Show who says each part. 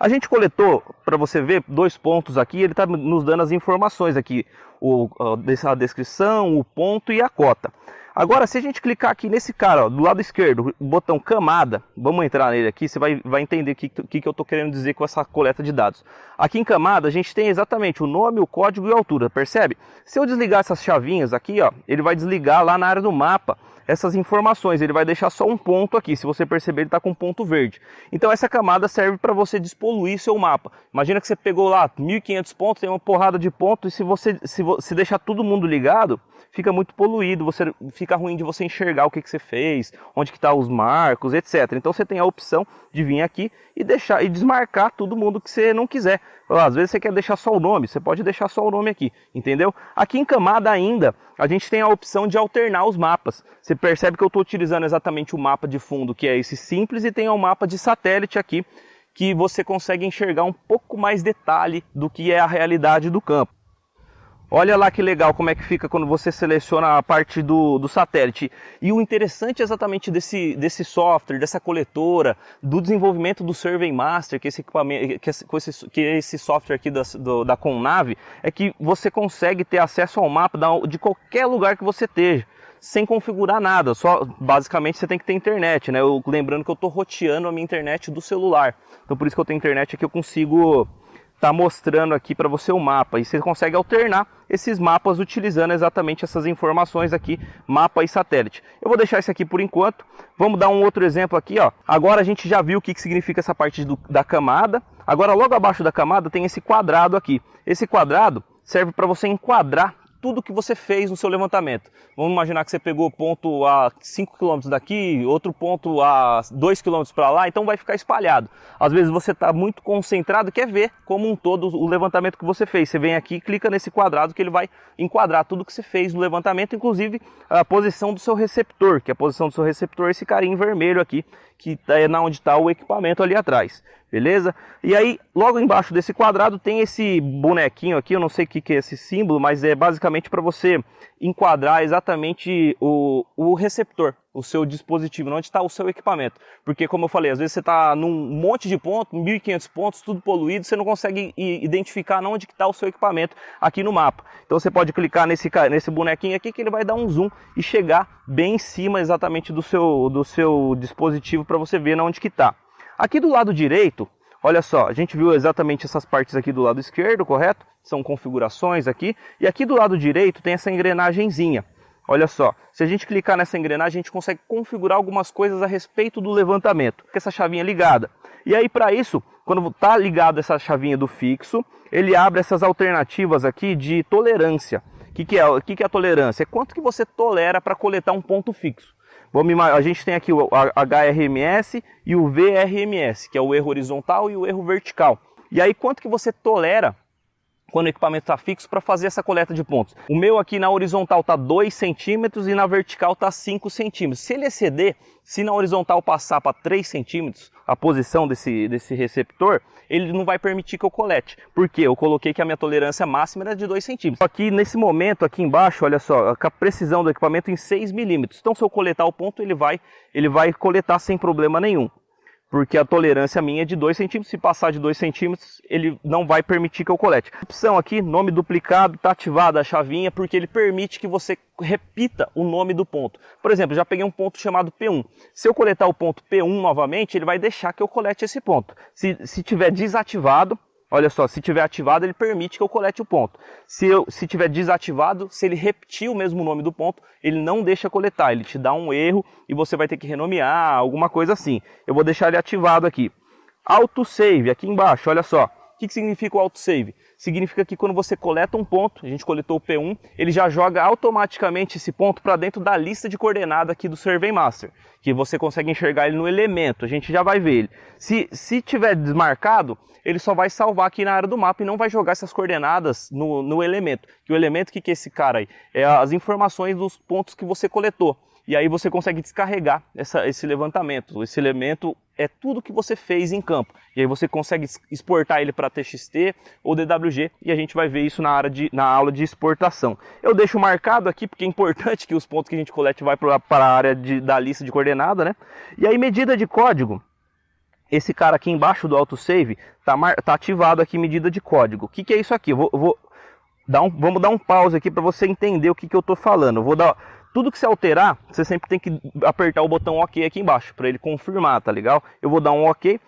Speaker 1: A gente coletou, para você ver, 2 pontos aqui, ele está nos dando as informações aqui, a descrição, o ponto e a cota. Agora, se a gente clicar aqui nesse cara, ó, do lado esquerdo, o botão camada, vamos entrar nele aqui, você vai entender o que eu estou querendo dizer com essa coleta de dados. Aqui em camada, a gente tem exatamente o nome, o código e a altura, percebe? Se eu desligar essas chavinhas aqui, ó, ele vai desligar lá na área do mapa essas informações, ele vai deixar só um ponto aqui, se você perceber ele está com um ponto verde. Então essa camada serve para você despoluir seu mapa. Imagina que você pegou lá 1.500 pontos, tem uma porrada de pontos, e se deixar todo mundo ligado, fica muito poluído, fica ruim de você enxergar o que você fez, onde que tá os marcos, etc. Então você tem a opção de vir aqui e desmarcar todo mundo que você não quiser. Às vezes você quer deixar só o nome, você pode deixar só o nome aqui, entendeu? Aqui em camada ainda, a gente tem a opção de alternar os mapas. Você percebe que eu estou utilizando exatamente o mapa de fundo, que é esse simples, e tem o mapa de satélite aqui, que você consegue enxergar um pouco mais detalhe do que é a realidade do campo. Olha lá que legal como é que fica quando você seleciona a parte do satélite. E o interessante exatamente desse software, dessa coletora, do desenvolvimento do Survey Master, que esse software aqui da Connav, é que você consegue ter acesso ao mapa de qualquer lugar que você esteja, sem configurar nada. Só basicamente você tem que ter internet, né? Lembrando que eu estou roteando a minha internet do celular. Então por isso que eu tenho internet aqui, eu consigo tá mostrando aqui para você o mapa, e você consegue alternar esses mapas utilizando exatamente essas informações aqui, mapa e satélite. Eu vou deixar isso aqui por enquanto. Vamos dar um outro exemplo aqui, ó. Agora a gente já viu o que significa essa parte da camada. Agora logo abaixo da camada tem esse quadrado aqui. Esse quadrado serve para você enquadrar tudo que você fez no seu levantamento. Vamos imaginar que você pegou ponto a 5 km daqui, outro ponto a 2 km para lá, então vai ficar espalhado. Às vezes você está muito concentrado e quer ver como um todo o levantamento que você fez. Você vem aqui e clica nesse quadrado que ele vai enquadrar tudo que você fez no levantamento, inclusive a posição do seu receptor, que a posição do seu receptor é esse carinho vermelho aqui, que é onde está o equipamento ali atrás. Beleza? E aí, logo embaixo desse quadrado tem esse bonequinho aqui, eu não sei o que é esse símbolo, mas é basicamente para você enquadrar exatamente o receptor, o seu dispositivo, onde está o seu equipamento. Porque, como eu falei, às vezes você está num monte de pontos, 1.500 pontos, tudo poluído, você não consegue identificar onde está o seu equipamento aqui no mapa. Então você pode clicar nesse bonequinho aqui, que ele vai dar um zoom e chegar bem em cima exatamente do seu dispositivo, para você ver onde que está. Aqui do lado direito, olha só, a gente viu exatamente essas partes aqui do lado esquerdo, correto? São configurações aqui. E aqui do lado direito tem essa engrenagenzinha. Olha só, se a gente clicar nessa engrenagem, a gente consegue configurar algumas coisas a respeito do levantamento, com essa chavinha ligada. E aí, para isso, quando está ligado essa chavinha do fixo, ele abre essas alternativas aqui de tolerância. O que é a tolerância? É quanto que você tolera para coletar um ponto fixo. A gente tem aqui o HRMS e o VRMS, que é o erro horizontal e o erro vertical. E aí, quanto que você tolera quando o equipamento está fixo para fazer essa coleta de pontos? O meu aqui na horizontal está 2 centímetros e na vertical está 5 centímetros. Se ele exceder, se na horizontal passar para 3 centímetros, a posição desse receptor, ele não vai permitir que eu colete. Por quê? Eu coloquei que a minha tolerância máxima era de 2 centímetros. Aqui nesse momento, aqui embaixo, olha só, a precisão do equipamento em 6 milímetros. Então se eu coletar o ponto, ele vai coletar sem problema nenhum. Porque a tolerância minha é de 2 centímetros, se passar de 2 centímetros, ele não vai permitir que eu colete. A opção aqui, nome duplicado, está ativada a chavinha, porque ele permite que você repita o nome do ponto. Por exemplo, já peguei um ponto chamado P1. Se eu coletar o ponto P1 novamente, ele vai deixar que eu colete esse ponto. Se tiver desativado, olha só, se tiver ativado, ele permite que eu colete o ponto. Se tiver desativado, se ele repetir o mesmo nome do ponto, ele não deixa coletar, ele te dá um erro e você vai ter que renomear, alguma coisa assim. Eu vou deixar ele ativado aqui. Autosave, aqui embaixo, olha só. O que significa o autosave? Significa que quando você coleta um ponto, a gente coletou o P1, ele já joga automaticamente esse ponto para dentro da lista de coordenada aqui do Survey Master, que você consegue enxergar ele no elemento, a gente já vai ver ele. Se tiver desmarcado, ele só vai salvar aqui na área do mapa e não vai jogar essas coordenadas no elemento. Que o elemento, que é esse cara aí? É as informações dos pontos que você coletou. E aí você consegue descarregar esse levantamento. Esse elemento é tudo que você fez em campo. E aí você consegue exportar ele para TXT ou DWG e a gente vai ver isso na aula de exportação. Eu deixo marcado aqui porque é importante que os pontos que a gente colete vai para a área da lista de coordenada, né? E aí medida de código. esse cara aqui embaixo do autosave tá ativado aqui medida de código. O que é isso aqui? Vamos dar um pause aqui para você entender o que eu estou falando. Tudo que você alterar, você sempre tem que apertar o botão OK aqui embaixo para ele confirmar, tá legal? Eu vou dar um OK.